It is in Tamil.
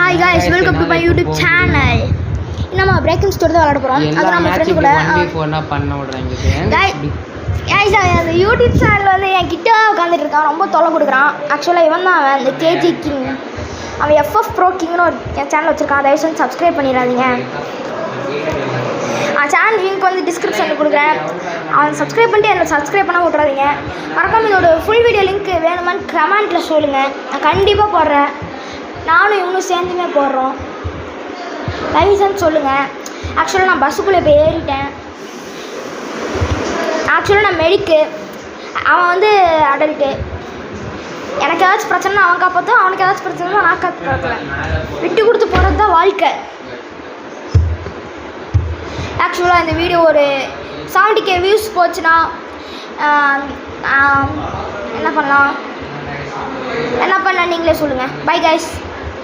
Hi guys welcome to my YouTube channel. நம்ம பிரேக்கிங் ஸ்டோர் தான் விளையாட போறோம். அது நம்ம ஃப்ரெண்ட் கூட 1v4 பண்ண விடுறாங்க. गाइस அந்த யூடியூப் சேனல் வந்து என் கிட்ட உட்கார்ந்துட்டு இருக்கான். ரொம்ப தொல்லை கொடுக்குறான். ஆக்சுவலாக இவன் தான் அந்த கேஜி கிங். அவன் FF ப்ரோ கிங்னு ஒரு சேனல் வச்சிருக்கான். தயவு செஞ்சு சப்ஸ்கிரைப் பண்ணிடாதீங்க. சேனல் லிங்க் வந்து டிஸ்கிரிப்ஷனில் கொடுக்குறேன். அவன் சப்ஸ்கிரைப் பண்ணிட்டு என்னை சப்ஸ்கிரைப் பண்ண விட்றாதீங்க. மறக்காமல் இதோட ஃபுல் வீடியோ லிங்க் வேணுமான்னு கமெண்ட்டில் சொல்லுங்கள். நான் கண்டிப்பாக போடுறேன். நானும் இவனும் சேர்ந்துமே போடுறோம். லைசன்ஸ் சொல்லுங்கள். ஆக்சுவலாக நான் பஸ்ஸுக்குள்ளே போய் ஏறிட்டேன். ஆக்சுவலாக நான் மெடிக்கு, அவன் வந்து அடல்ட்டு. எனக்கு ஏதாச்சும் பிரச்சனை அவன் காப்பாற்றும், அவனுக்கு ஏதாச்சும் பிரச்சனை நான் காப்பாற்றுவேன். விட்டு கொடுத்து போகிறது தான் வாழ்க்கை. ஆக்சுவலாக இந்த வீடியோ ஒரு 70K வியூஸ் போச்சுன்னா என்ன பண்ணலாம் நீங்களே சொல்லுங்கள். Bye guys.